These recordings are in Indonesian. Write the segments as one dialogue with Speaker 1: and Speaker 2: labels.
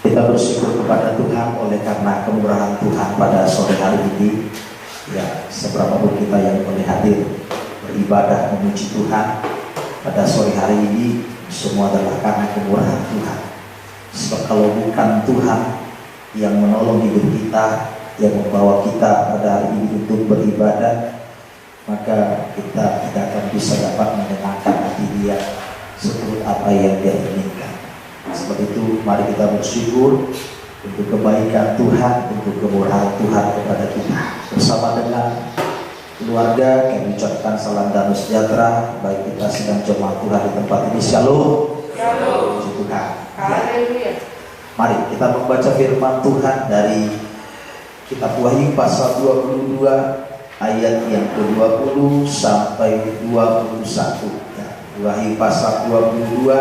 Speaker 1: Kita bersyukur kepada Tuhan oleh karena kemurahan Tuhan pada sore hari ini. Ya, seberapa pun kita yang boleh hadir beribadah memuji Tuhan pada sore hari ini, semua adalah karena kemurahan Tuhan. Sebab kalau bukan Tuhan yang menolong hidup kita, yang membawa kita pada hari ini untuk beribadah, maka kita tidak akan bisa dapat menyenangkan hati Dia seturut apa yang Dia inginkan. Sebab itu mari kita bersyukur untuk kebaikan Tuhan, untuk kemurahan Tuhan kepada kita. Bersama dengan keluarga kami ucapkan salam damai sejahtera, baik kita sedang jemaat Tuhan di tempat ini. Shalom. Shalom. Puji Tuhan. Haleluya. Mari kita membaca firman Tuhan dari kitab Wahyu pasal 22 ayat yang ke-20 sampai 21. Ya, Wahyu pasal 22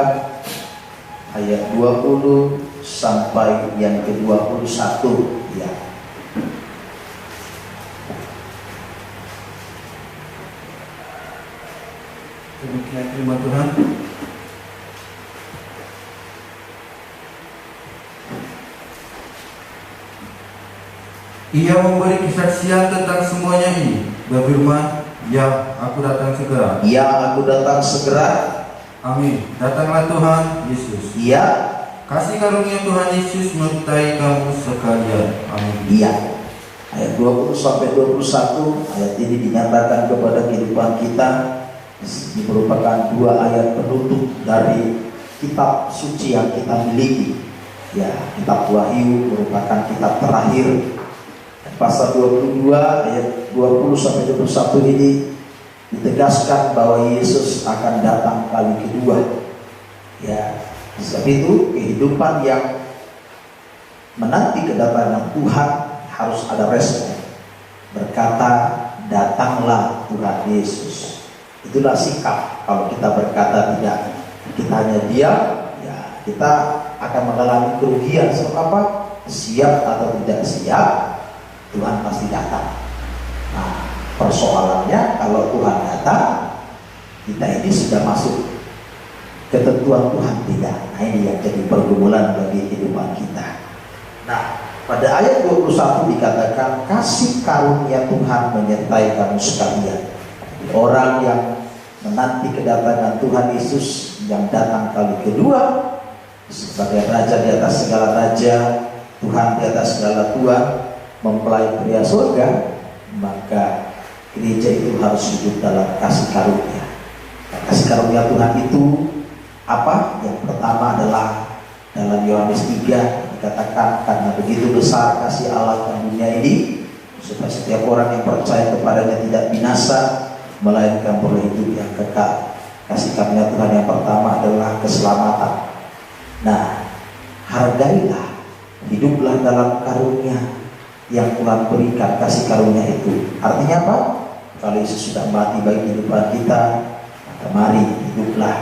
Speaker 1: ayat 20 sampai yang ke-21. Ya.
Speaker 2: Demikian firman Tuhan. Ia memberi kesaksian tentang semuanya ini, berfirman, "Ya, aku datang segera."
Speaker 1: Ya, aku datang segera.
Speaker 2: Amin. Datanglah Tuhan Yesus.
Speaker 1: Ya.
Speaker 2: Kasih karunia Tuhan Yesus menyertai kamu sekalian. Amin.
Speaker 1: Iya. Ayat 20 sampai 21, ayat ini dinyatakan kepada kehidupan kita. Ini merupakan dua ayat penutup dari kitab suci yang kita miliki. Ya, kitab Wahyu merupakan kitab terakhir. Pasal 22 ayat 20 sampai 21 ini ditegaskan bahwa Yesus akan datang kali kedua. Ya, sebab itu kehidupan yang menanti kedatangan Tuhan harus ada respon. Berkata, datanglah Tuhan Yesus. Itulah sikap. Kalau kita berkata tidak, kita hanya diam, ya kita akan mengalami kerugian. Sebab apa? Siap atau tidak siap, Tuhan pasti datang. Nah, persoalannya kalau Tuhan datang, kita ini sudah masuk ketentuan Tuhan tidak. Nah, ini yang jadi pergumulan bagi kehidupan kita. Nah, pada ayat 21 dikatakan, kasih karunia Tuhan menyertai kamu sekalian. Orang yang menanti kedatangan Tuhan Yesus yang datang kali kedua sebagai Raja di atas segala raja, Tuhan di atas segala Tuhan, mempelai pria surga, maka gereja itu harus hidup dalam kasih karunia. Kasih karunia Tuhan itu apa? Yang pertama adalah dalam Yohanes 3 dikatakan, karena begitu besar kasih Allah ke dunia ini, supaya setiap orang yang percaya kepadanya tidak binasa, melainkan beroleh hidup yang kekal. Kasih karunia Tuhan yang pertama adalah keselamatan. Nah, hargailah, hiduplah dalam karunia yang Tuhan berikan, kasih karunia itu. Artinya apa? Kalau Yesus sudah mati bagi kehidupan kita, maka mari hiduplah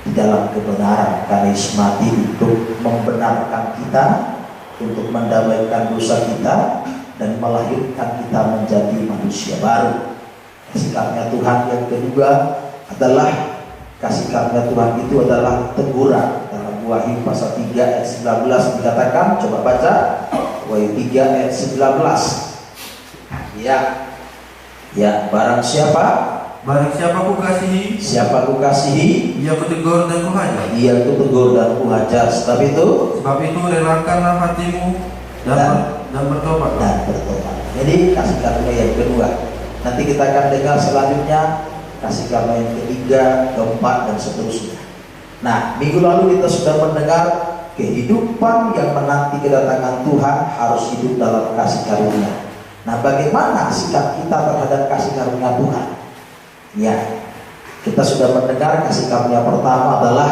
Speaker 1: di dalam kebenaran. Karena Yesus mati untuk membenarkan kita, untuk mendamaikan dosa kita, dan melahirkan kita menjadi manusia baru. Kasih karunia Tuhan yang kedua adalah, kasih karunia Tuhan itu adalah teguran. Dalam Wahyu pasal 3 ayat 19 dikatakan, coba baca Wahyu 3 ayat 19. Ya, barang siapa ku kasihi, siapa ku kasihi,
Speaker 2: ia kutegur dan kuhajar.
Speaker 1: ia kutegur dan kuhajar. Sebab itu
Speaker 2: relakanlah hatimu dan bertobat.
Speaker 1: Jadi kasih karunia yang kedua. Nanti kita akan dengar selanjutnya kasih karunia yang ketiga, keempat, dan seterusnya. Nah, minggu lalu kita sudah mendengar kehidupan yang menanti kedatangan Tuhan harus hidup dalam kasih karunia. Nah, bagaimana sikap kita terhadap kasih karunia Tuhan? Ya, kita sudah mendengar kasih karunia pertama adalah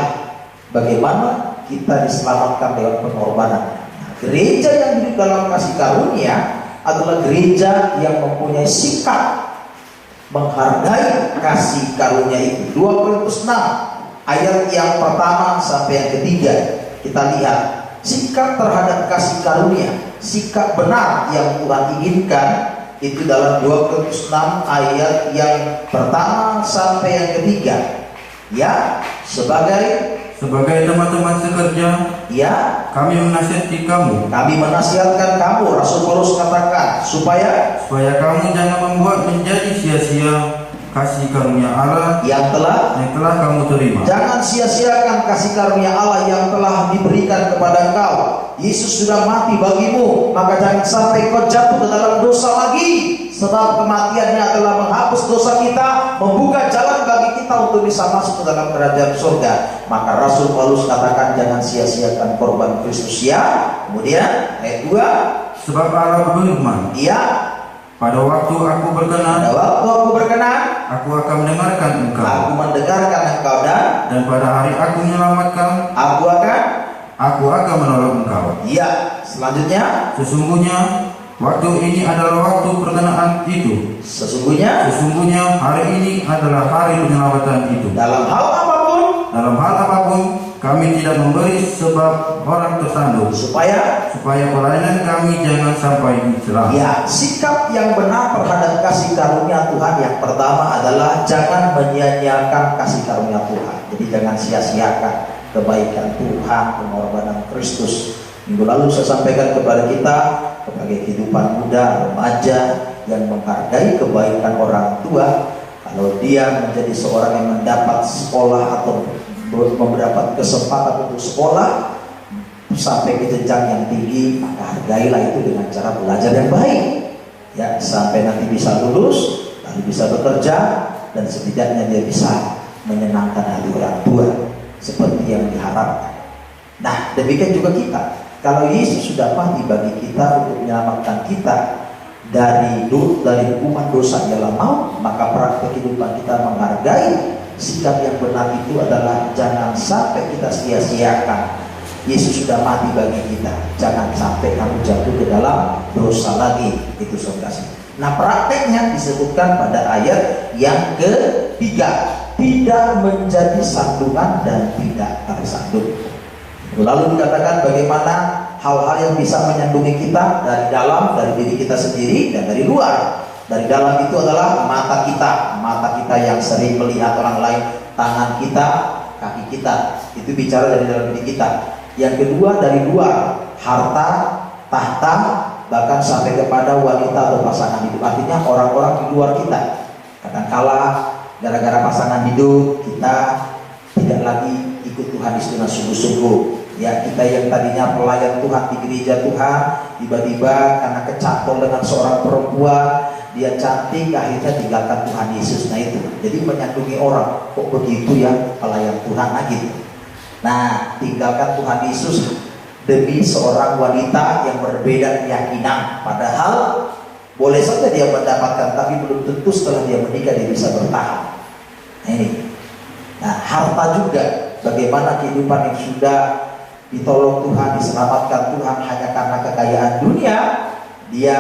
Speaker 1: bagaimana kita diselamatkan lewat pengorbanan. Nah, gereja yang hidup dalam kasih karunia adalah gereja yang mempunyai sikap menghargai kasih karunia itu. 2 Korintus 6 ayat yang pertama sampai yang ketiga, kita lihat sikap terhadap kasih karunia, sikap benar yang Tuhan inginkan itu dalam 2 Korintus 6 ayat yang pertama sampai yang ketiga. Ya, sebagai
Speaker 2: teman-teman sekerja,
Speaker 1: ya,
Speaker 2: kami menasihati kamu
Speaker 1: kami menasihatkan kamu, Rasul Paulus katakan, supaya
Speaker 2: kamu jangan membuat menjadi sia-sia kasih karunia Allah
Speaker 1: yang telah
Speaker 2: kamu terima.
Speaker 1: Jangan sia-siakan kasih karunia Allah yang telah diberikan kepada engkau. Yesus sudah mati bagimu, maka jangan sampai kau jatuh ke dalam dosa lagi. Sebab kematiannya telah menghapus dosa kita, membuka jalan bagi kita untuk bisa masuk ke dalam kerajaan surga. Maka Rasul Paulus katakan jangan sia-siakan korban Kristus ya. Kemudian ayat 2,
Speaker 2: sebab Allah berfirman,
Speaker 1: iya,
Speaker 2: pada waktu aku berkenan, aku akan mendengarkan engkau. Dan pada hari aku menyelamatkan, aku akan menolong engkau.
Speaker 1: Iya, selanjutnya,
Speaker 2: sesungguhnya waktu ini adalah waktu perkenaan itu.
Speaker 1: Sesungguhnya
Speaker 2: hari ini adalah hari penyelamatan itu.
Speaker 1: Dalam hal apapun kami tidak memberi sebab orang tersandung, supaya
Speaker 2: pelayanan kami jangan sampai dicela.
Speaker 1: Ya, sikap yang benar terhadap kasih karunia Tuhan yang pertama adalah jangan menyia-nyiakan kasih karunia Tuhan. Jadi jangan sia-siakan kebaikan Tuhan, pengorbanan Kristus. Minggu lalu saya sampaikan kepada kita sebagai kehidupan muda, remaja yang menghargai kebaikan orang tua. Kalau dia menjadi seorang yang mendapat sekolah atau mendapat kesempatan untuk sekolah sampai ke jenjang yang tinggi, maka hargailah itu dengan cara belajar yang baik, ya, sampai nanti bisa lulus, lalu bisa bekerja, dan setidaknya dia bisa menyenangkan hati orang tua seperti yang diharapkan. Nah, demikian juga kita. Kalau Yesus sudah mati bagi kita untuk menyelamatkan kita dari hukuman dosa ialah maut, maka praktek kehidupan kita menghargai sikap yang benar itu adalah jangan sampai kita sia-siakan. Yesus sudah mati bagi kita, jangan sampai kamu jatuh ke dalam dosa lagi. Itu saudara. Nah, prakteknya disebutkan pada ayat yang ketiga, tidak menjadi sandungan dan tidak tersandung. Lalu dikatakan bagaimana hal-hal yang bisa menyandungi kita dari dalam, dari diri kita sendiri, dan dari luar. Dari dalam itu adalah mata kita yang sering melihat orang lain, tangan kita, kaki kita, itu bicara dari dalam diri kita. Yang kedua dari luar, harta, tahta, bahkan sampai kepada wanita atau pasangan hidup. Artinya orang-orang di luar kita. Kadangkala gara-gara pasangan hidup kita tidak lagi ikut Tuhan Yesus dengan sungguh-sungguh. Ya, kita yang tadinya pelayan Tuhan di gereja Tuhan, tiba-tiba karena kecantol dengan seorang perempuan, dia cantik, akhirnya tinggalkan Tuhan Yesus. Nah itu, jadi menyandungi orang, kok begitu ya pelayan Tuhan, nah gitu. Nah, tinggalkan Tuhan Yesus demi seorang wanita yang berbeda keyakinan. Padahal boleh saja dia mendapatkan, tapi belum tentu setelah dia menikah dia bisa bertahan. Nah ini. Nah, harta juga, bagaimana kehidupan yang sudah ditolong Tuhan, diselamatkan Tuhan hanya karena kekayaan dunia, dia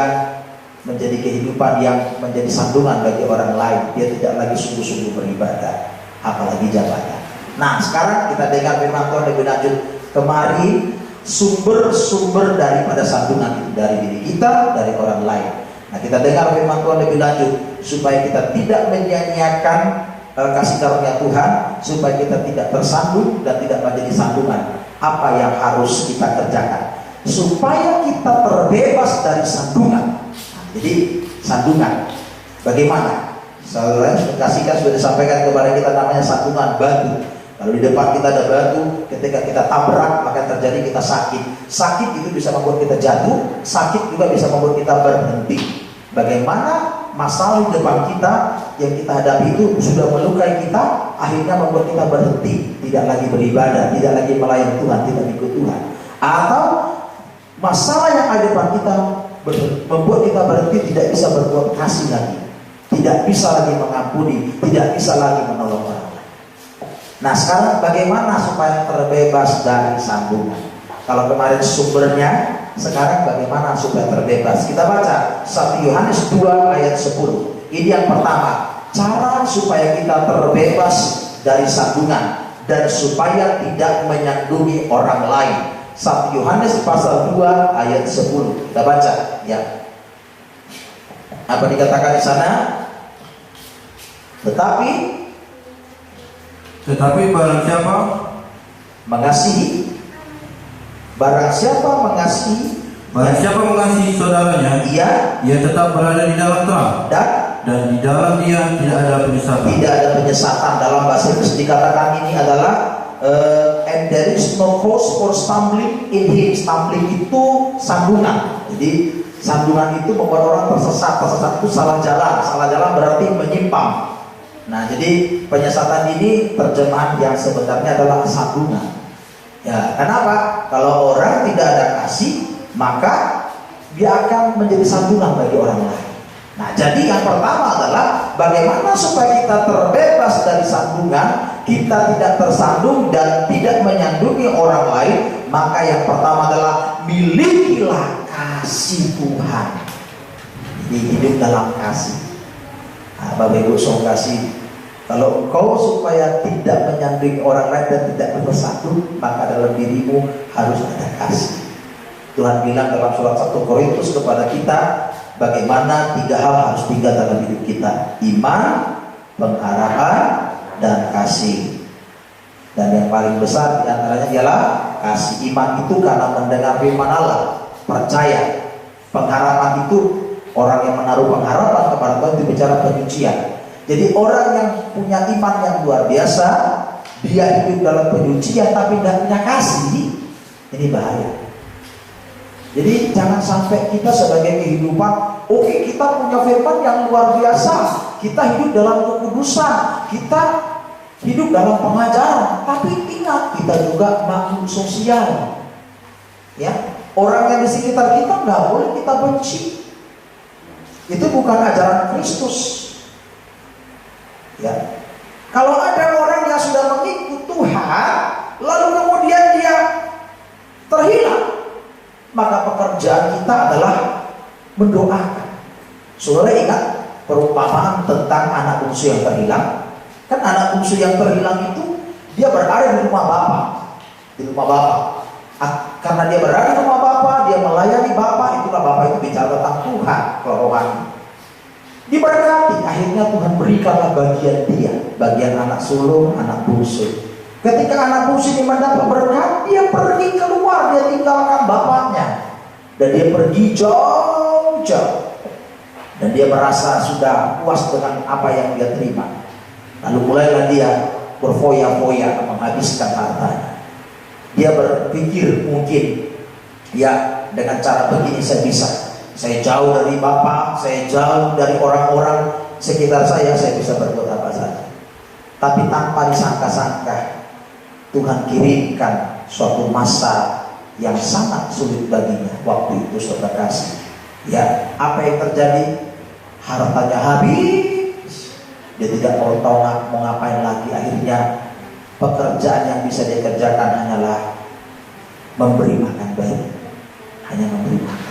Speaker 1: menjadi kehidupan yang menjadi sandungan bagi orang lain. Dia tidak lagi sungguh-sungguh beribadah, apalagi jabatan. Nah, sekarang kita dengar firman Tuhan lebih lanjut. Kemari sumber-sumber daripada sandungan itu dari diri kita, dari orang lain. Nah, kita dengar firman Tuhan lebih lanjut supaya kita tidak menyia-nyiakan kasih karunia Tuhan, supaya kita tidak tersandung dan tidak menjadi sandungan. Apa yang harus kita kerjakan supaya kita terbebas dari sandungan? Nah, jadi sandungan bagaimana? Saudara kasihkan sudah disampaikan kepada kita, namanya sandungan batu. Kalau di depan kita ada batu, ketika kita tabrak maka terjadi kita sakit. Sakit itu bisa membuat kita jatuh, sakit juga bisa membuat kita berhenti. Bagaimana masalah di depan kita yang kita hadapi itu sudah melukai kita, akhirnya membuat kita berhenti, tidak lagi beribadah, tidak lagi melayani Tuhan, tidak ikut Tuhan. Atau masalah yang ada di depan kita membuat kita berhenti, tidak bisa berbuat kasih lagi, tidak bisa lagi mengampuni, tidak bisa lagi menolong orang. Nah, sekarang bagaimana supaya terbebas dari sambungan? Kalau kemarin sumbernya, sekarang bagaimana supaya terbebas? Kita baca 1 Yohanes 2 ayat 10. Ini yang pertama, cara supaya kita terbebas dari sandungan dan supaya tidak menyandungi orang lain. 1 Yohanes pasal 2 ayat 10. Kita baca ya. Apa dikatakan di sana? Tetapi
Speaker 2: Tetapi barang siapa
Speaker 1: mengasihi, barang siapa mengasihi
Speaker 2: saudaranya, ia tetap berada di dalam terang, dan di dalam dia tidak ada penyesatan.
Speaker 1: Tidak ada penyesatan. Dalam bahasa Inggris dikatakan ini adalah and there is no cause for stumbling in him. Stumbling itu sandungan. Jadi sandungan itu membuat orang tersesat. Tersesat itu salah jalan. Salah jalan berarti menyimpang. Nah, jadi penyesatan ini terjemahan yang sebenarnya adalah sandungan. Ya, kenapa? Kalau orang tidak ada kasih, maka dia akan menjadi sandungan bagi orang lain. Nah, jadi yang pertama adalah bagaimana supaya kita terbebas dari sandungan, kita tidak tersandung dan tidak menyandungi orang lain. Maka yang pertama adalah milikilah kasih Tuhan. Jadi hidup dalam kasih. Nah, Bapak Ibu saudara kasih, kalau engkau supaya tidak menyandungi orang lain dan tidak bersatu, maka dalam dirimu harus ada kasih. Tuhan bilang dalam surat 1 Korintus kepada kita, bagaimana 3 hal harus tinggal dalam hidup kita: iman, pengharapan, dan kasih. Dan yang paling besar diantaranya ialah kasih. Iman itu karena mendengar firman Allah, percaya. Pengharapan itu orang yang menaruh pengharapan kepada Tuhan itu bicara penyucian. Jadi orang yang punya iman yang luar biasa, dia hidup dalam penyucian tapi tidak punya kasih, ini bahaya. Jadi jangan sampai kita sebagai kehidupan, oke, kita punya firman yang luar biasa, kita hidup dalam kekudusan, kita hidup dalam pengajaran, tapi ingat kita juga makhluk sosial. Ya, orang yang di sekitar kita nggak boleh kita benci. Itu bukan ajaran Kristus. Ya, kalau ada orang yang sudah mengikut Tuhan, lalu kemudian dia terhilang, maka pekerjaan kita adalah mendoakan. Saudara ingat perumpamaan tentang anak bungsu yang terhilang? Kan anak bungsu yang terhilang itu dia berada di rumah Bapa, karena dia berada di rumah Bapa, dia melayani Bapa. Itulah Bapa itu bicara tentang Tuhan, rohani. Diberkati, akhirnya Tuhan berikanlah bagian dia, bagian anak sulung, anak bungsu. Ketika anak bungsu ini mendapat berkat, dia pergi keluar, dia tinggalkan bapaknya, dan dia pergi jauh-jauh, dan dia merasa sudah puas dengan apa yang dia terima. Lalu mulailah dia berfoya-foya menghabiskan hartanya. Dia berpikir mungkin, ya dengan cara begini saya jauh dari Bapak, saya jauh dari orang-orang sekitar saya bisa berbuat apa saja. Tapi tanpa disangka-sangka, Tuhan kirimkan suatu masa yang sangat sulit baginya. Waktu itu saudara kasih, ya, apa yang terjadi? Hartanya habis, dia tidak mau tahu mau ngapain lagi. Akhirnya pekerjaan yang bisa dia kerjakan hanyalah memberi makan bayi, hanya memberi makan.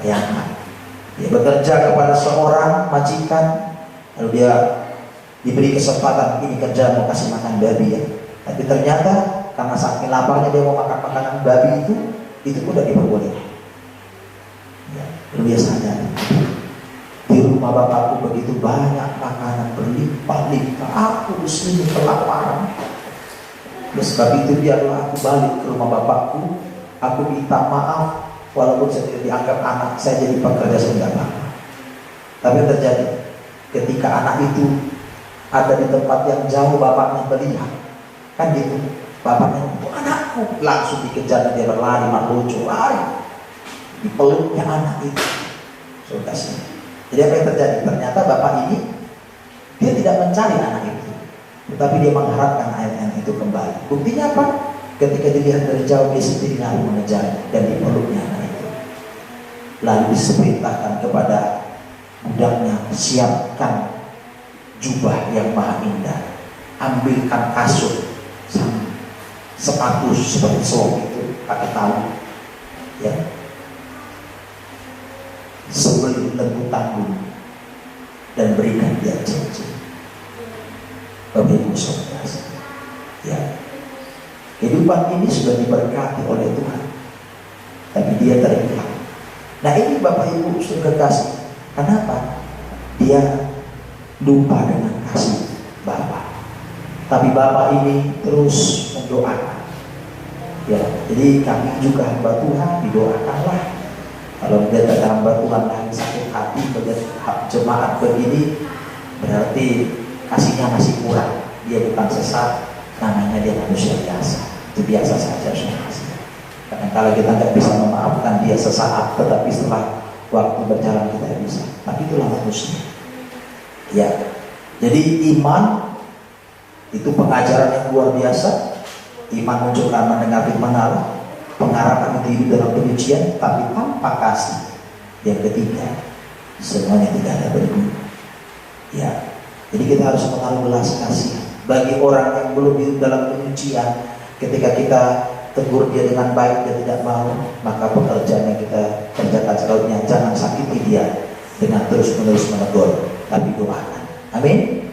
Speaker 1: Ya, dia bekerja kepada seorang majikan, lalu dia diberi kesempatan, ini kerja mau kasih makan babi ya. Tapi ternyata karena saking laparnya dia mau makan makanan babi itu pun tidak diperbolehkan. Ya, lalu dia sadar, di rumah bapakku begitu banyak makanan berlimpah-limpah, aku di sini kelaparan. Oleh sebab itu biarlah aku balik ke rumah bapakku, aku minta maaf. Walaupun saya tidak dianggap anak, saya jadi pekerja sebentar. Tapi yang terjadi ketika anak itu ada di tempat yang jauh, bapaknya melihat, kan gitu, bapaknya, itu anakku, langsung dikejar, dia berlari, melucu, lari, dipeluknya anak itu. Sudah sih. Jadi apa yang terjadi? Ternyata bapak ini dia tidak mencari anak itu, tetapi dia mengharapkan anak itu kembali. Buktinya apa? Ketika dilihat dari jauh, dia sendiri lari mengejar dan dipeluknya anak itu. Lalu diperintahkan kepada budaknya, siapkan jubah yang maha indah, ambilkan kasut, sepatu seperti selop itu, pakai tahu, ya, sebeli lembu tanggung, dan berikan dia cincin. Bapak Ibu saudara, ya, kehidupan ini sudah diberkati oleh Tuhan, tapi dia terhilang. Nah ini Bapak Ibu saudara kasih, kenapa? Dia lupa dengan kasih Bapa. tapi Bapak ini terus mendoakan. Ya, jadi kami juga hamba Tuhan, didoakanlah. Kalau melihat ada hamba Tuhan lain sakit hati melihat jemaat begini, berarti kasihnya masih kurang. Dia bukan sesat, namanya dia manusia biasa. Itu biasa saja, saudara. Kadang-kadang kita nggak bisa memaafkan dia sesaat, tetapi setelah waktu berjalan kita bisa. Tapi itulah manusia. Ya, jadi iman itu pengajaran yang luar biasa. Iman muncul karena mendengar firman Allah. Pengharapan itu hidup dalam kebencian, tapi tanpa kasih. Yang ketiga, semuanya tidak ada berguna. Ya, jadi kita harus menaruh belas kasihan bagi orang yang belum hidup dalam kebencian. Ketika kita tegur dia dengan baik, dia tidak mau, maka pekerjaan yang kita kerjakan selanjutnya, jangan sakiti dia dengan terus-menerus menegur, tapi doakan. Amin.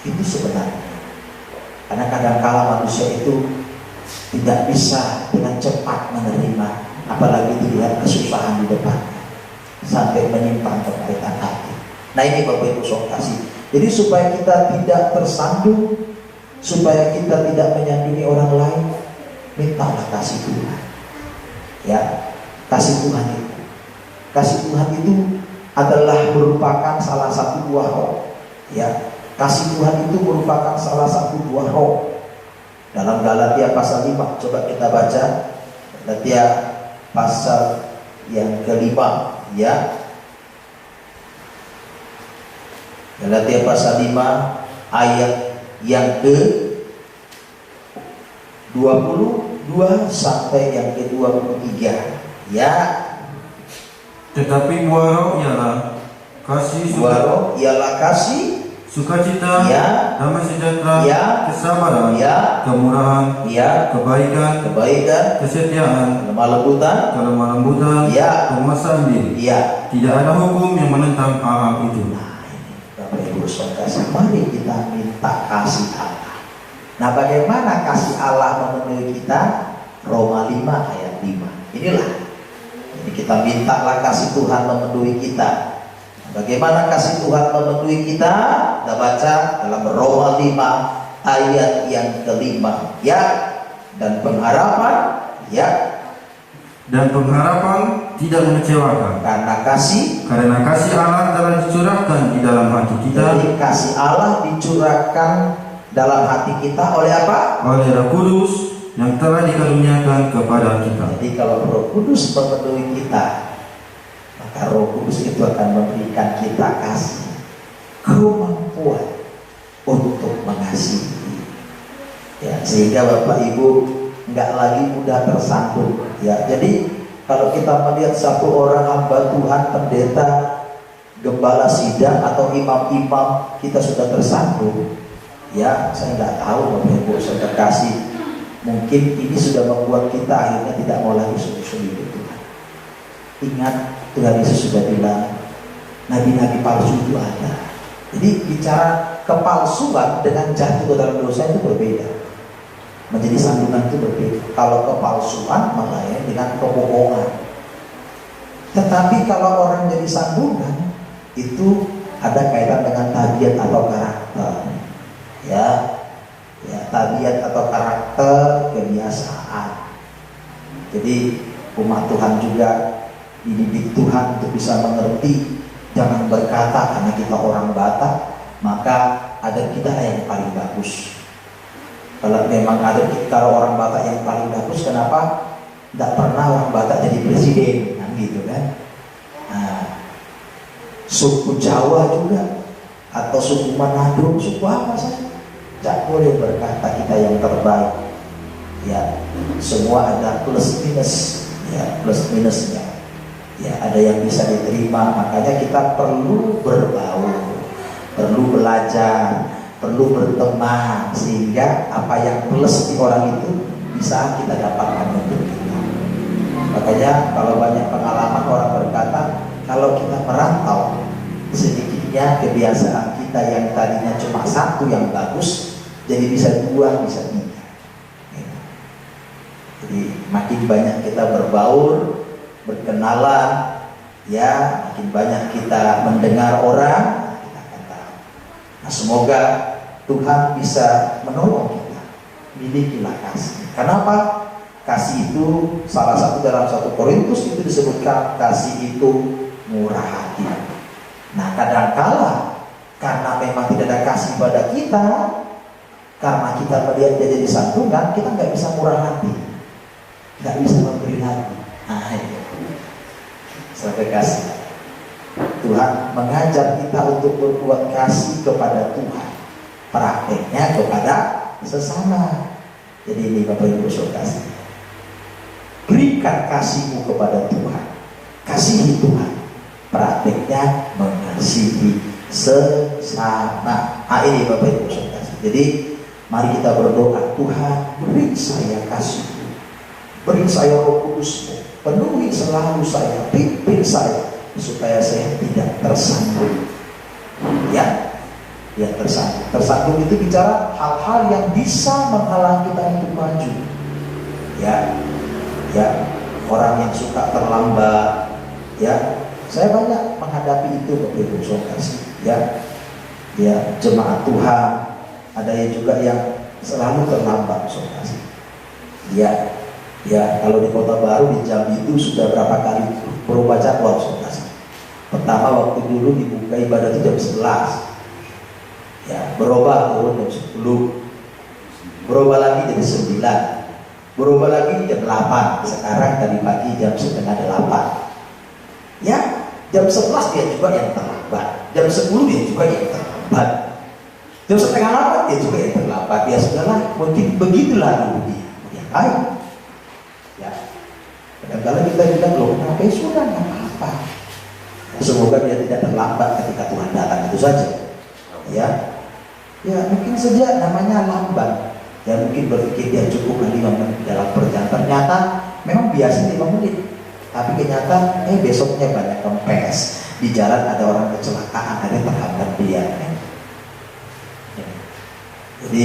Speaker 1: Itu sebenarnya. Karena kadang-kala manusia itu tidak bisa dengan cepat menerima, apalagi dilihat kesusahan di depannya, sampai menyimpan kepahitan hati. Nah ini Bapak Ibu saudara kasih. Jadi supaya kita tidak tersandung, supaya kita tidak menyandungi orang lain, mintalah kasih Tuhan. Ya, kasih Tuhan itu. Kasih Tuhan itu adalah merupakan salah satu buah roh. Ya, kasih Tuhan itu merupakan salah satu buah roh. Dalam Galatia pasal 5, coba kita baca Galatia pasal yang ke-5, ya. Galatia pasal 5 ayat yang ke-22 sampai yang ke-23, ya.
Speaker 2: Tetapi buah roh ialah kasih,
Speaker 1: buah roh ialah kasih,
Speaker 2: sukacita,
Speaker 1: ya,
Speaker 2: damai sejahtera,
Speaker 1: ya,
Speaker 2: kesabaran,
Speaker 1: ya,
Speaker 2: kemurahan,
Speaker 1: ya,
Speaker 2: kebaikan, kesetiaan,
Speaker 1: kelemah lembutan, ya,
Speaker 2: penguasaan diri.
Speaker 1: Ya.
Speaker 2: Tidak ada hukum yang menentang hal-hal itu.
Speaker 1: Nah, ini Bapak Ibu saudara, mari kita minta kasih Allah. Nah, bagaimana kasih Allah memenuhi kita? Roma 5 ayat 5. Inilah. Jadi kita mintalah kasih Tuhan memenuhi kita. Bagaimana kasih Tuhan memenuhi kita? Kita baca dalam Roma 5 ayat yang ke-5, ya. Dan pengharapan, ya.
Speaker 2: Dan pengharapan tidak mengecewakan,
Speaker 1: karena kasih
Speaker 2: Allah telah dicurahkan di dalam hati kita.
Speaker 1: Jadi kasih Allah dicurahkan dalam hati kita oleh apa?
Speaker 2: Oleh Roh Kudus yang telah dikaruniakan kepada kita.
Speaker 1: Jadi kalau Roh Kudus memenuhi kita, maka Roh Kudus itu akan memberikan kita kasih, kemampuan untuk mengasihi. Ya, sehingga Bapak Ibu nggak lagi mudah tersandung. Ya, jadi kalau kita melihat satu orang hamba Tuhan, pendeta, gembala sidang atau imam-imam, kita sudah tersandung. Ya, saya nggak tahu Bapak Ibu saudara kasih. Mungkin ini sudah membuat kita akhirnya tidak mau lagi sungguh-sungguh itu. Ingat, Tuhan Yesus sudah bilang, nabi-nabi palsu itu ada. Jadi bicara kepalsuan dengan jatuh ke dalam dosa itu berbeda. Menjadi sandungan itu berbeda. Kalau kepalsuan malah dengan kebohongan. Tetapi kalau orang jadi sandungan, itu ada kaitan dengan tabiat atau karakter. Ya, tabiat atau karakter, kebiasaan. Jadi umat Tuhan juga dididik Tuhan untuk bisa mengerti, jangan berkata karena kita orang Batak maka adat kita yang paling bagus. Kalau memang kalau orang Batak yang paling bagus, kenapa tidak pernah orang Batak jadi presiden? Nah, gitu kan? Nah, suku Jawa juga atau suku Manado, suku apa saja, tidak boleh berkata kita yang terbaik. Ya, semua ada plus minus, ya, plus minusnya. Ya, ada yang bisa diterima, makanya kita perlu berbaur, perlu belajar, perlu berteman, sehingga apa yang plus di orang itu bisa kita dapatkan untuk kita. Makanya kalau banyak pengalaman orang berkata, kalau kita merantau, sedikitnya kebiasaan kita yang tadinya cuma satu yang bagus, jadi bisa dua, bisa tiga. Jadi makin banyak kita berbaur, berkenalan, ya, makin banyak kita mendengar orang, kita akan tahu. Nah, semoga Tuhan bisa menolong kita. Milikilah kasih. Kenapa? Kasih itu salah satu dalam 1 Korintus itu disebutkan kasih itu murah hati. Nah, kadangkala karena memang tidak ada kasih pada kita, karena kita melihat dia jadi santungan, kita nggak bisa murah hati, nggak bisa memberi lagi. Nah, itu sampai kasih. Tuhan mengajar kita untuk berbuat kasih kepada Tuhan, prakteknya kepada sesama. Jadi ini Bapak Ibu Saudara kasih. Berikan kasihmu kepada Tuhan, kasihi Tuhan, prakteknya mengasihi sesama. Ini Bapak Ibu Saudara. Jadi mari kita berdoa, Tuhan beri saya kasih-Mu, beri saya Roh Kudus-Mu, penuhi selalu saya, pimpin saya supaya saya tidak tersandung. Ya tersandung. Tersandung itu bicara hal-hal yang bisa menghalangi kita untuk maju. Ya, orang yang suka terlambat. Ya, saya banyak menghadapi itu Bapak Ibu Saudara. Ya, jemaat Tuhan ada yang juga yang selalu terlambat Saudara. Ya, kalau di Kota Baru di Jambi itu sudah berapa kali berubah jadwal Saudara. Pertama waktu dulu dibuka ibadah itu jam 11. Ya, berubah turun jam 10. Berubah lagi jadi 9. Berubah lagi jam 8. Sekarang tadi pagi jam setengah 8. Ya, jam 11 dia juga yang terlambat. Jam 10 dia juga yang terlambat. Jam setengah 8 dia juga yang terlambat. Ya sudahlah, mungkin begitulah dulu dia. Ya, kadang-kadang kita bilang loh, kenapa ya sudah nggak apa-apa. Ya, semoga dia tidak terlambat ketika Tuhan datang, itu saja. Ya mungkin saja namanya lambat. Ya mungkin berpikir dia cukup 5 menit dalam perjalanan. Ternyata memang biasa 5 menit. Tapi kenyataan besoknya banyak kempes. Di jalan ada orang kecelakaan, ada terhambat dia. Jadi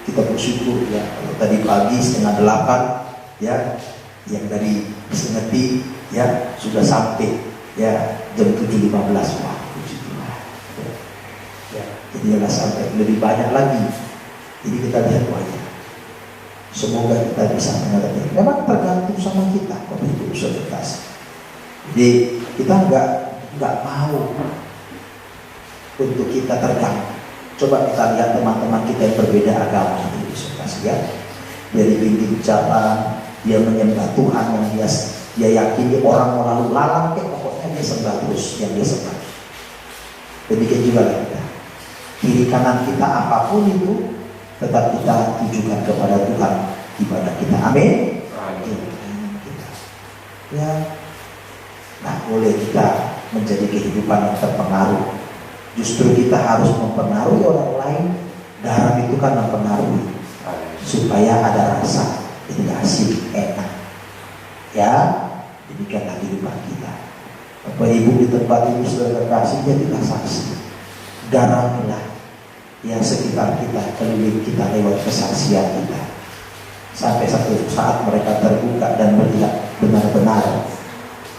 Speaker 1: kita bersyukur ya. Kalau tadi pagi setengah 8 ya, yang dari Seneti ya sudah sampai ya jam 7.15. Wah, puji Tuhan. Ya, jadi jangan sampai lebih banyak lagi. Jadi kita lihat wajah. Semoga kita bisa mengerti. Memang tergantung sama kita, Bapak Ibu Saudara. Jadi kita nggak mau untuk kita terganggu. Coba kita lihat teman-teman kita yang berbeda agama itu, Saudara ya. Dari pinggir ucapan dia menyembah Tuhan yang dia yakini orang mau lalu lalang, pokoknya dia sembah terus yang dia sembah. Demikian juga kita. Kiri kanan kita apapun itu tetap kita tujukan kepada Tuhan ibadah kita. Amin. Ya, nah boleh kita menjadi kehidupan yang terpengaruh. Justru kita harus mempengaruhi orang lain. Garam itu kan mempengaruhi supaya ada rasa, jadi asik, enak. Ya, demikianlah kehidupan kita. Bapak Ibu di tempat ini saudara kasihnya kita saksi. Garamilah ya sekitar kita, keliling kita lewat kesaksian kita, sampai satu saat mereka terbuka dan melihat benar-benar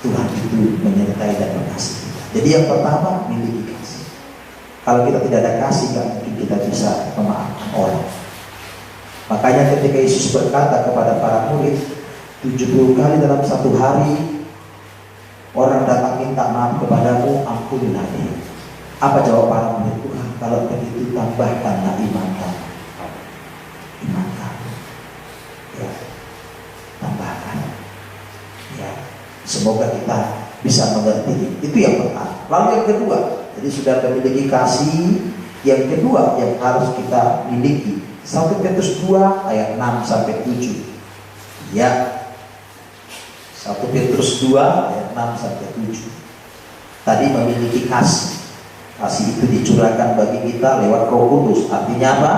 Speaker 1: Tuhan itu menyertai dan mengasihi kita. Jadi yang pertama, miliki kasih. Kalau kita tidak ada kasih, gak mungkin kita bisa memaafkan orang. Makanya ketika Yesus berkata kepada para murid, 70 kali dalam satu hari orang datang minta maaf kepadamu, ampunilah dia. Apa jawab para murid? Tuhan, kalau begitu tambahkanlah iman kami. Iman kami. Ya, tambahkan. Ya, semoga kita bisa mengerti. Itu yang pertama. Lalu yang kedua, jadi sudah memiliki kasih. Yang kedua yang harus kita miliki, 1 Petrus 2 ayat 6 sampai 7. Ya, 1 Petrus 2 ayat 6 sampai 7. Tadi memiliki kasih. Kasih itu dicurahkan bagi kita lewat Roh Kudus. Artinya apa?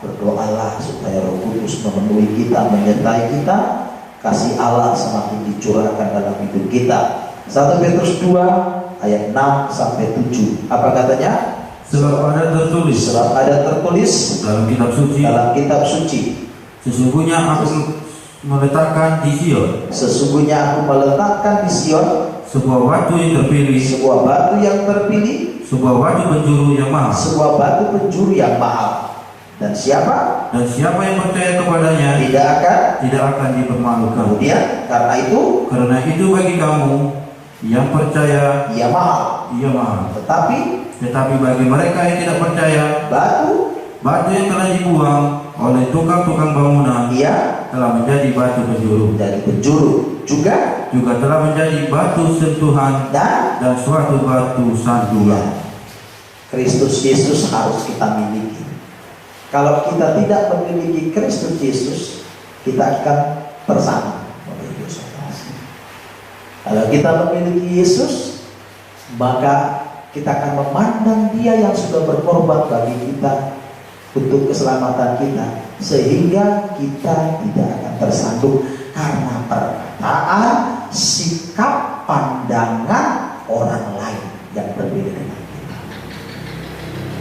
Speaker 1: Berdoalah supaya Roh Kudus memenuhi kita, menyertai kita. Kasih Allah semakin dicurahkan dalam hidup kita. 1 Petrus 2 ayat 6 sampai 7. Apa katanya?
Speaker 2: Sebab ada tertulis dalam kitab suci. Sesungguhnya aku meletakkan di Sion. Sebuah batu yang terpilih.
Speaker 1: Sebuah batu penjuru yang mahal. Dan siapa
Speaker 2: yang percaya kepadanya tidak akan dipermalukan.
Speaker 1: Kemudian
Speaker 2: karena itu bagi kamu yang percaya
Speaker 1: ia mahal.
Speaker 2: Tetapi bagi mereka yang tidak percaya, batu yang telah dibuang oleh tukang-tukang bangunan telah menjadi batu penjuru. Juga telah menjadi batu sentuhan dan suatu batu sandulan.
Speaker 1: Kristus Yesus harus kita miliki. Kalau kita tidak memiliki Kristus Yesus, kita akan tersandung oleh dosa. Kalau kita memiliki Yesus, maka kita akan memandang Dia yang sudah berkorban bagi kita untuk keselamatan kita, sehingga kita tidak akan tersandung karena perkataan, sikap, pandangan orang lain yang berbeda dengan kita.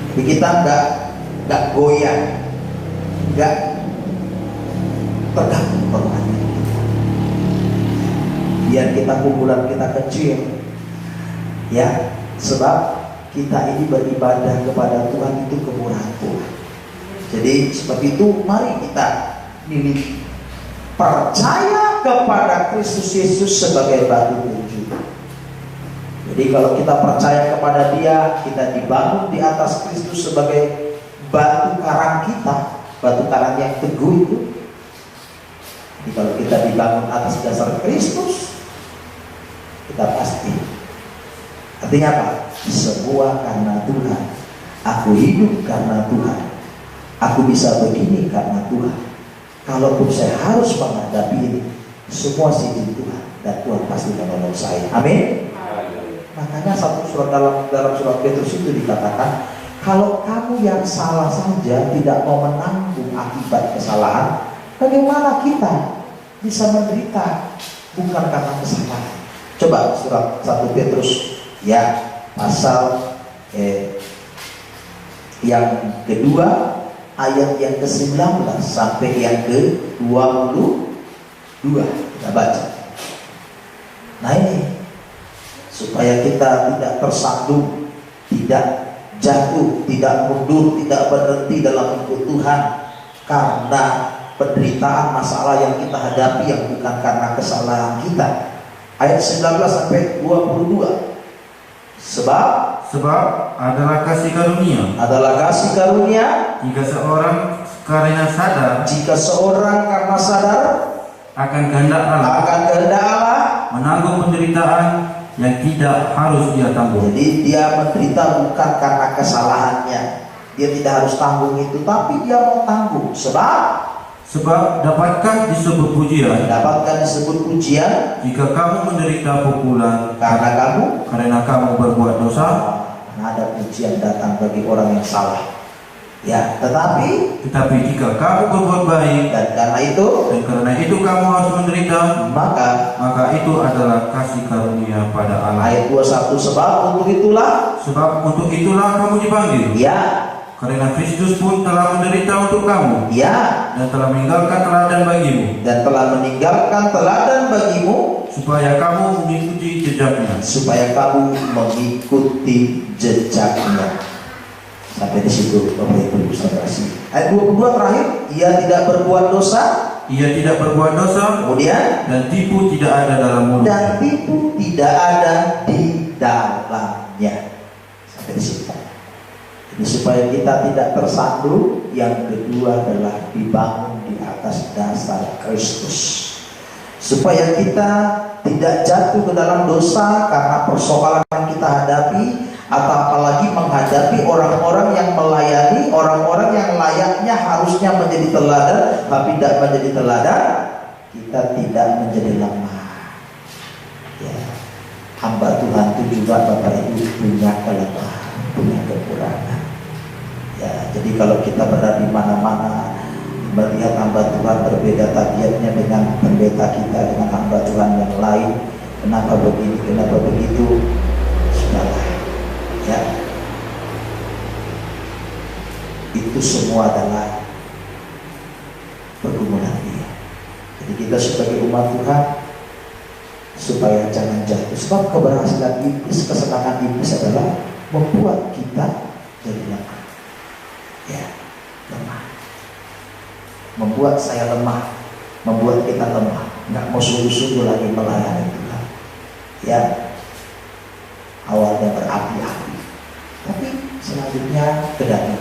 Speaker 1: Jadi kita nggak goyah, nggak tergantung perkataan kita. Biar kita kumpulan kita kecil, ya, sebab kita ini beribadah kepada Tuhan itu kemurahan Tuhan. Jadi sebab itu mari kita milih percaya kepada Kristus Yesus sebagai batu penjuru. Jadi kalau kita percaya kepada Dia, kita dibangun di atas Kristus sebagai batu karang kita, batu karang yang teguh itu. Jadi kalau kita dibangun atas dasar Kristus, kita pasti. Artinya apa? Semua karena Tuhan. Aku hidup karena Tuhan. Aku bisa begini karena Tuhan. Kalaupun saya harus menghadapi ini, semua izin Tuhan, dan Tuhan pasti menolong saya. Amin. Makanya satu surat dalam surat Petrus itu dikatakan, kalau kamu yang salah saja tidak mau menanggung akibat kesalahan, bagaimana kita bisa menderita bukan karena kesalahan? Coba surat 1 Petrus ya pasal yang kedua, ayat yang ke-19 sampai yang ke-22 kita baca. Nah ini supaya kita tidak tersandung, tidak jatuh, tidak mundur, tidak berhenti dalam ikut Tuhan karena penderitaan masalah yang kita hadapi yang bukan karena kesalahan kita. Ayat 19 sampai 22. Sebab
Speaker 2: adalah kasih karunia jika seorang karena sadar akan kehendak Allah menanggung penderitaan yang tidak harus dia tanggung.
Speaker 1: Jadi dia menderita bukan karena kesalahannya, dia tidak harus tanggung itu, tapi dia mau tanggung sebab dapatkah disebut pujian
Speaker 2: jika kamu menderita pukulan
Speaker 1: karena kamu
Speaker 2: berbuat dosa.
Speaker 1: Ada pujian datang bagi orang yang salah, ya, tetapi
Speaker 2: jika kamu berbuat baik
Speaker 1: dan karena itu
Speaker 2: kamu harus menderita,
Speaker 1: maka
Speaker 2: itu adalah kasih karunia pada Allah.
Speaker 1: Ayat 21, sebab untuk itulah kamu dipanggil,
Speaker 2: ya, karena Kristus pun telah menderita untuk kamu,
Speaker 1: ya,
Speaker 2: dan telah meninggalkan teladan bagimu, supaya kamu mengikuti jejaknya. Sampai di situ Bapak Ibu Saudara. Ayat 22 terakhir, ia tidak berbuat dosa, kemudian dan tipu tidak ada dalam mulutnya.
Speaker 1: Sampai di situ. Jadi supaya kita tidak tersandung, yang kedua adalah dibangun di atas dasar Kristus. Supaya kita tidak jatuh ke dalam dosa karena persoalan yang kita hadapi, atau apalagi menghadapi orang-orang yang melayani, orang-orang yang layaknya harusnya menjadi teladan tapi tidak menjadi teladan, kita tidak menjadi lemah. Ya. Hamba Tuhan itu juga Bapak Ibu punya kelemahan, punya kekurangan. Ya, jadi kalau kita berada di mana-mana melihat hamba Tuhan berbeda tabiatnya dengan pendeta kita, dengan hamba Tuhan yang lain, kenapa begini, kenapa begitu, sudahlah, ya, itu semua adalah pergumulan dia. Jadi kita sebagai umat Tuhan supaya jangan jatuh, sebab keberhasilan iblis, kesenangan iblis adalah membuat kita jadi lemah, ya, lemah. membuat saya lemah, membuat kita lemah, nggak mau sungguh-sungguh lagi melayani Tuhan. Ya, awalnya berapi-api, tapi selanjutnya kedati.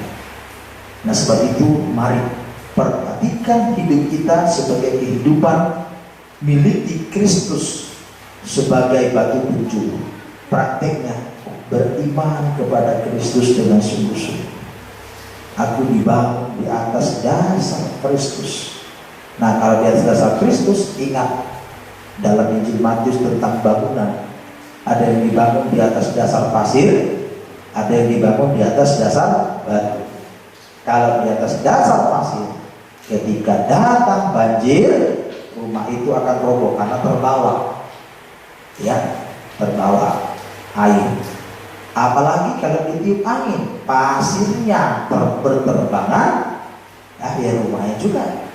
Speaker 1: Nah, sebab itu mari perhatikan hidup kita sebagai kehidupan milik Kristus sebagai batu penjuru. Prakteknya beriman kepada Kristus dengan sungguh-sungguh. Aku dibangun di atas dasar Kristus. Nah, kalau di atas dasar Kristus, ingat dalam Injil Matius tentang bangunan, ada yang dibangun di atas dasar pasir, ada yang dibangun di atas dasar batu. Kalau di atas dasar pasir, ketika datang banjir, rumah itu akan roboh karena terbawa, ya, terbawa air. Apalagi kalau ditiup angin, pasirnya berterbangan, ya rumahnya juga,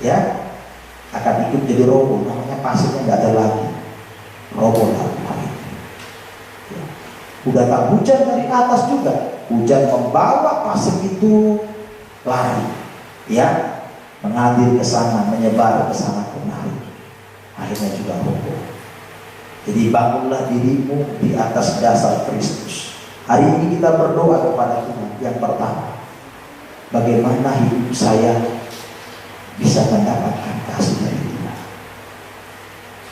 Speaker 1: ya, akan ikut jadi roboh. Namanya pasirnya nggak ada lagi, roboh lah rumah itu. Ya. Udah tak hujan dari atas juga, hujan membawa pasir itu lari, ya, mengalir ke sana, menyebar ke sana kemari, akhirnya juga roboh. Jadi bangunlah dirimu di atas dasar Kristus. Hari ini kita berdoa kepada Tuhan. Yang pertama, bagaimana hidup saya bisa mendapatkan kasih dari Tuhan,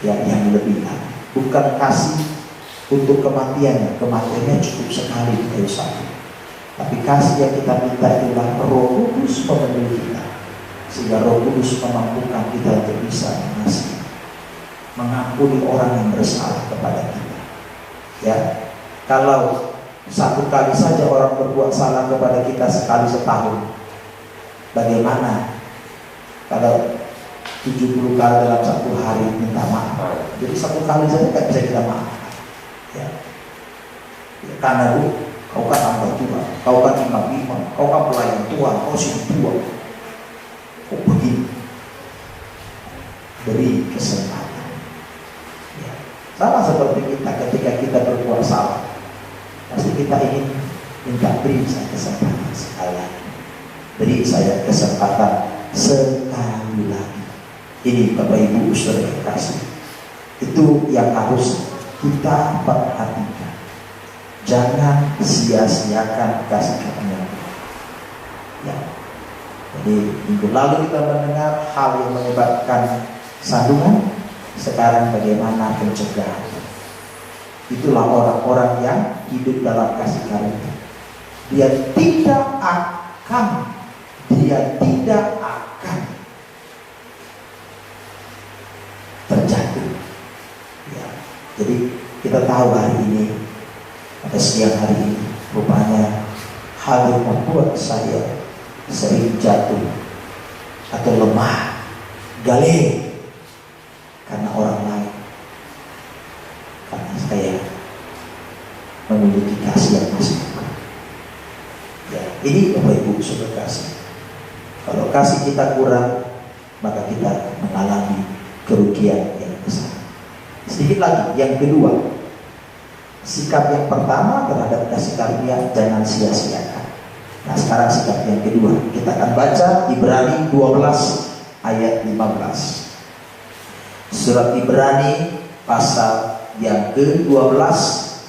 Speaker 1: ya, yang lebih lagi. Bukan kasih untuk kematiannya, kematiannya cukup sekali dari satu. Tapi kasih yang kita minta adalah Roh Kudus memenuhi kita, sehingga Roh Kudus memampukan kita untuk bisa mengasihi, mengampuni orang yang bersalah kepada kita. Ya, kalau satu kali saja orang berbuat salah kepada kita sekali setahun, bagaimana kalau 70 kali dalam satu hari minta maaf? Jadi satu kali saja tidak bisa kita maafkan. Ya. Ya, karena kau kan hamba Tuhan, kau kan imam-imam, kau kan pelayan Tuhan, kau sih Tuhan. Kau begini, beri kesempatan. Ya. Sama seperti kita ketika kita berbuat salah, pasti kita ingin minta beri saya kesempatan sekali lagi, beri saya kesempatan sekali lagi. Ini Bapak Ibu saudara kasih, itu yang harus kita perhatikan. Jangan sia-siakan kasih karunia. Ya. Jadi minggu lalu kita mendengar hal yang menyebabkan sandungan. Sekarang bagaimana pencegahan? Itulah orang-orang yang hidup dalam kasih karunia. Dia tidak akan terjatuh. Ya. Jadi kita tahu hari ini, pada siang hari ini, rupanya hal yang membuat saya sering jatuh atau lemah, galing, karena orang lain, karena saya memiliki kasih yang masih kurang. Ya, ini Bapak Ibu saudara kasih. Kalau kasih kita kurang, maka kita mengalami kerugian yang besar. Sedikit lagi, yang kedua, sikap yang pertama terhadap kasih karunia jangan sia-siakan. Nah, sekarang sikap yang kedua, kita akan baca Ibrani 12 ayat 15. Surat Ibrani pasal yang ke-12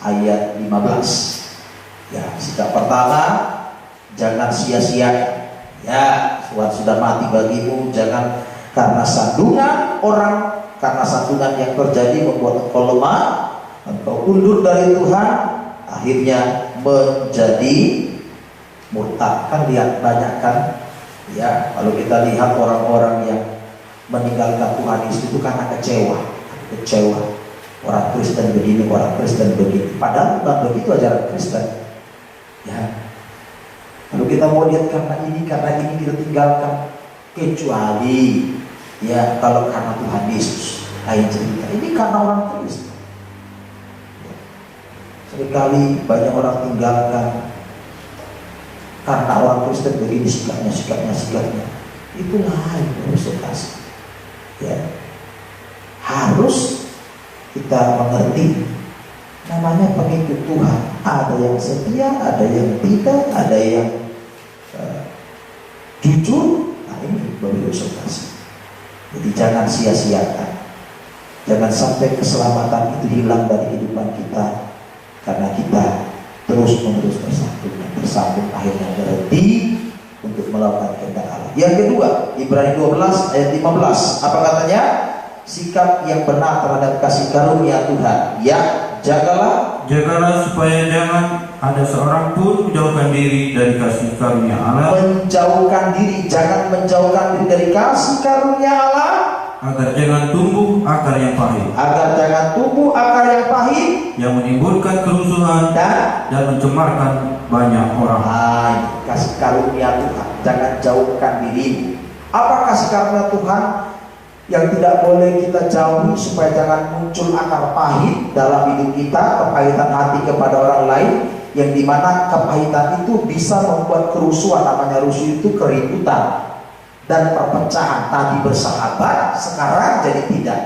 Speaker 1: ayat 15. Ya, sikap pertama, jangan sia-siakan. Ya, Tuhan sudah mati bagimu, jangan karena sandungan orang, karena sandungan yang terjadi membuat engkau lemah, engkau undur dari Tuhan, akhirnya menjadi murtad. Kan lihat banyak kan, ya, kalau kita lihat orang-orang yang meninggalkan Tuhan Yesus itu karena kecewa. Orang Kristen begini, orang Kristen begini, padahal bukan begitu ajaran Kristen. Ya, kalau kita mau lihat karena ini kita tinggalkan, kecuali ya kalau karena Tuhan Yesus, lain cerita. Ini karena orang Kristen. Seringkali banyak orang tinggalkan karena orang Kristen begini sikapnya. Itu lain proses. Ya, harus kita mengerti, namanya pengikut Tuhan. Ada yang setia, ada yang tidak, ada yang jujur. Nah, ini baru Ibu Saudara. Jadi jangan sia-siakan. Jangan sampai keselamatan itu hilang dari kehidupan kita karena kita terus-menerus bersambung akhirnya berhenti untuk melakukan kehendak Allah. Yang kedua, Ibrani 12 ayat 15. Apa katanya? Sikap yang benar terhadap kasih karunia Tuhan. Ya, jagalah
Speaker 2: supaya jangan ada seorang pun menjauhkan diri dari kasih karunia Allah.
Speaker 1: Menjauhkan diri, jangan menjauhkan diri dari kasih karunia Allah.
Speaker 2: Agar jangan tumbuh akar yang pahit.
Speaker 1: Agar jangan tumbuh akar yang pahit
Speaker 2: yang menimbulkan kerusuhan dan mencemarkan banyak orang.
Speaker 1: Kasih karunia Tuhan, jangan jauhkan diri. Apa kasih karunia Tuhan yang tidak boleh kita jauhi supaya jangan muncul akar pahit dalam hidup kita, kepahitan hati kepada orang lain, yang dimana kepahitan itu bisa membuat kerusuhan. Namanya rusuh itu keributan dan perpecahan. Tadi bersahabat, sekarang jadi tidak,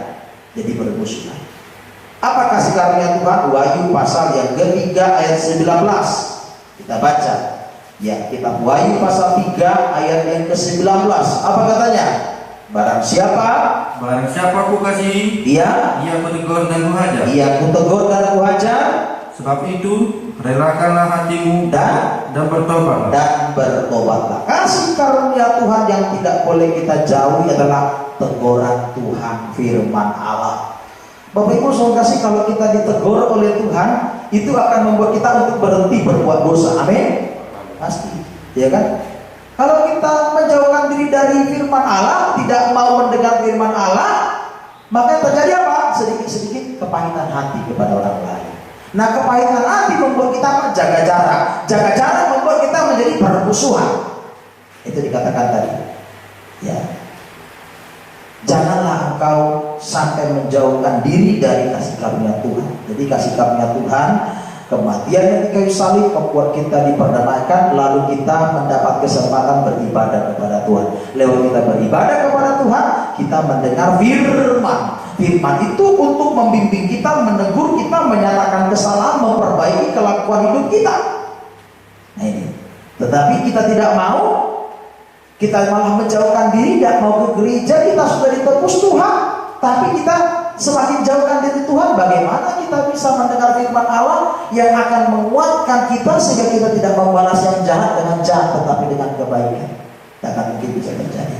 Speaker 1: jadi bermusuhan. Apa kasih karunia Tuhan? Wahyu pasal yang ketiga ayat 19. Kita baca ya, kitab Wahyu pasal 3 ayat yang ke-19. Apa katanya? Barang siapa ku kasihi, ia ku tegur dan ku hajar. Sebab itu relakanlah hatimu dan bertobatlah. Kasih karunia Tuhan yang tidak boleh kita jauhi adalah teguran Tuhan, firman Allah. Bapak Ibu saudara kasih, kalau kita ditegur oleh Tuhan, itu akan membuat kita untuk berhenti berbuat dosa. Amin. Pasti, ya kan? Kalau kita menjauhkan diri dari firman Allah, tidak mau mendengar firman Allah, maka terjadi apa? Sedikit-sedikit kepahitan hati kepada orang lain. Nah, kepahitan hati membuat kita menjaga jarak. Jaga jarak membuat kita menjadi permusuhan. Itu dikatakan tadi. Ya. Janganlah engkau sampai menjauhkan diri dari kasih karunia Tuhan. Jadi kasih karunia Tuhan, kematian yang di kayu salib membuat kita diperdamaikan, lalu kita mendapat kesempatan beribadah kepada Tuhan. Lewat kita beribadah kepada Tuhan, kita mendengar firman. Firman itu untuk membimbing kita, menegur kita, menyatakan kesalahan, memperbaiki kelakuan hidup kita. Nah ini. Tetapi kita tidak mau. Kita malah menjauhkan diri, tidak mau ke gereja. Kita sudah ditebus Tuhan, tapi kita semakin jauhkan diri Tuhan. Bagaimana kita bisa mendengar firman Allah yang akan menguatkan kita sehingga kita tidak membalas yang jahat dengan jahat, tetapi dengan kebaikan? Tidak akan mungkin bisa terjadi.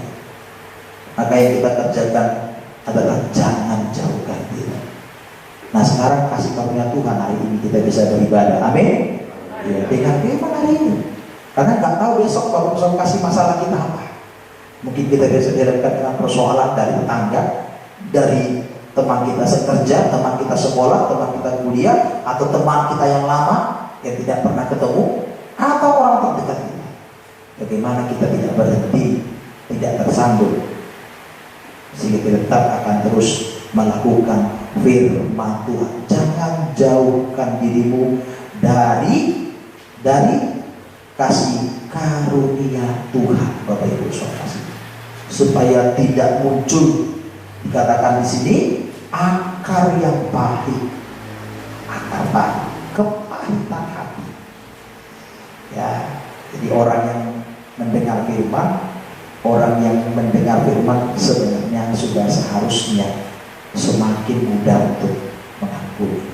Speaker 1: Maka yang kita kerjakan adalah jangan jauhkan diri. Nah, sekarang kasih karunia Tuhan hari ini kita bisa beribadah. Amin. Ya, dengan firman hari ini. Karena nggak tahu besok kalau besok kasih masalah kita apa. Mungkin kita bisa dihadapkan dengan persoalan dari tetangga, dari teman kita sekerja, teman kita sekolah, teman kita kuliah, atau teman kita yang lama yang tidak pernah ketemu, atau orang terdekat kita. Bagaimana kita tidak berhenti, tidak tersandung, sehingga kita tetap akan terus melakukan firman Tuhan. Jangan jauhkan dirimu dari kasih karunia Tuhan, Bapak Ibu saudara, supaya tidak muncul, dikatakan di sini, akar yang pahit. Akar pahit, kepahitan hati. Ya, jadi orang yang mendengar firman, sebenarnya sudah seharusnya semakin mudah untuk mengampuni.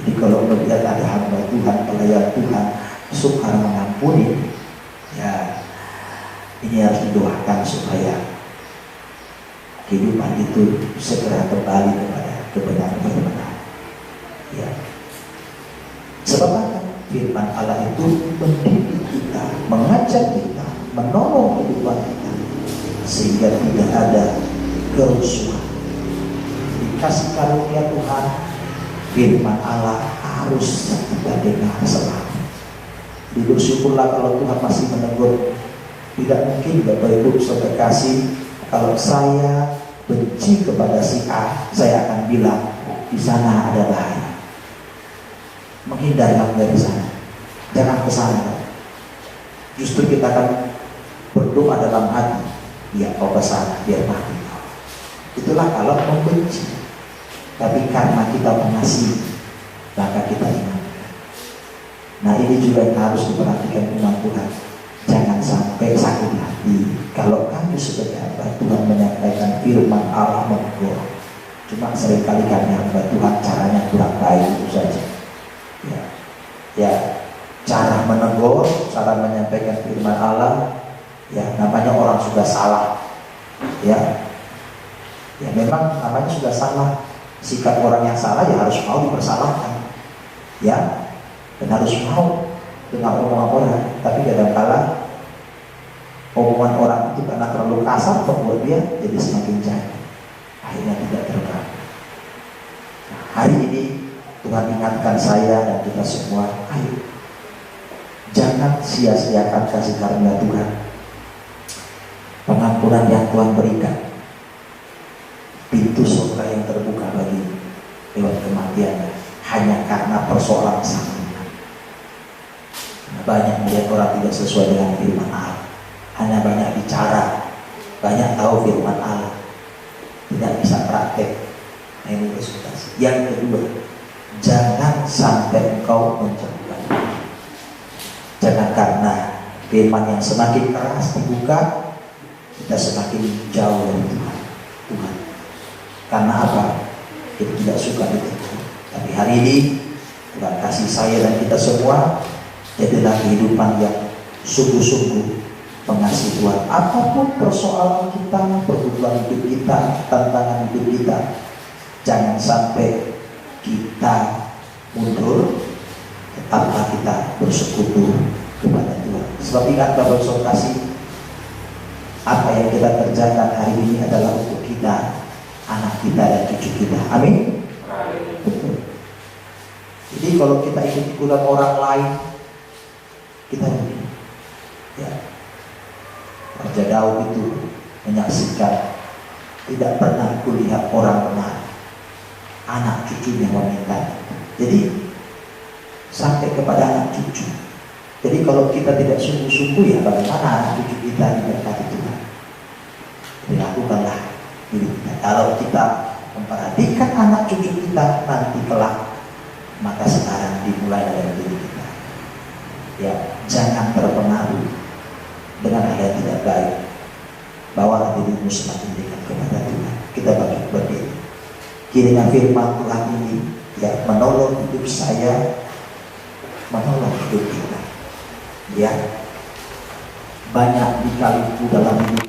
Speaker 1: Jadi kalau melihat ada hamba Tuhan, pelayan Tuhan sukar mengampuni, ya ini harus didoakan supaya kehidupan itu segera kembali kepada kebenaran. Ya. Sebab apa? Firman Allah itu mendidik kita, mengajar kita, menolong kehidupan kita, sehingga tidak ada kerusuhan. Dikasih karunia Tuhan, firman Allah harus kita dengar selalu. Bersyukurlah kalau Tuhan masih menegur. Tidak mungkin Bapak Ibu saudara kasih, kalau saya benci kepada si A, saya akan bilang di sana ada bahaya. Menghindar dari sana, jangan ke sana. Justru kita akan berdoa dalam hati, ya kau ke sana biar mati. Itulah kalau membenci. Tapi karena kita mengasihi, maka kita ingat. Nah ini juga yang harus diperhatikan umat Tuhan. Jangan jangan sampai sakit hati kalau kami sebagai hamba Tuhan menyampaikan firman Allah menegur. Cuma seringkali kami hamba Tuhan caranya kurang baik, itu saja. Ya, cara menegur, cara menyampaikan firman Allah, ya namanya orang sudah salah. Ya memang namanya sudah salah. Sikap orang yang salah ya harus mau dipersalahkan, ya, dan harus mau dengan omongan orang. Tapi kadang-kala omongan orang itu karena terlalu kasar membuat dia jadi semakin jahat, akhirnya tidak terkabul. Nah, hari ini Tuhan ingatkan saya dan kita semua, ayo jangan sia-siakan kasih karunia Tuhan, pengampunan yang Tuhan berikan, pintu surga yang terbuka bagi lewat kematian hanya karena persoalan kesalahan. Banyak melihat orang tidak sesuai dengan firman Allah, hanya banyak bicara, banyak tahu firman Allah, tidak bisa praktek. Nah, ini resultasi. Yang kedua, jangan sampai engkau menjauhkan Tuhan. Jangan karena firman yang semakin keras dibuka, kita semakin jauh dari Tuhan. Karena apa? Kita tidak suka ditegur. Tapi hari ini Tuhan kasih saya dan kita semua, jadilah kehidupan yang sungguh-sungguh mengasihi Tuhan. Apapun persoalan kita, pergumulan hidup kita, tantangan hidup kita, jangan sampai kita mundur, tetaplah kita bersekutu kepada Tuhan. Sebab ingat Bapak Saudara kasih, apa yang kita kerjakan hari ini adalah untuk kita, anak kita dan cucu kita. Amin. Betul. Jadi kalau kita ikut-ikutan orang lain, kita rugi. Ya. Raja Daud itu menyaksikan, tidak pernah kulihat orang benar, anak cucunya wanita. Jadi sampai kepada anak cucu. Jadi kalau kita tidak sungguh-sungguh, ya bagaimana anak cucu kita diberkati Tuhan? Dilakukanlah diri kita. Kalau kita memperhatikan anak cucu kita nanti kelak, maka sekarang dimulai dari diri kita. Ya, jangan terpengaruh dengan hal yang tidak baik. Bawalah dirimu semakin dekat kepada Tuhan. Kita berdiri. Kiranya firman Tuhan ini ya menolong hidup saya, menolong hidup kita. Ya, banyak dikaliku dalam hidup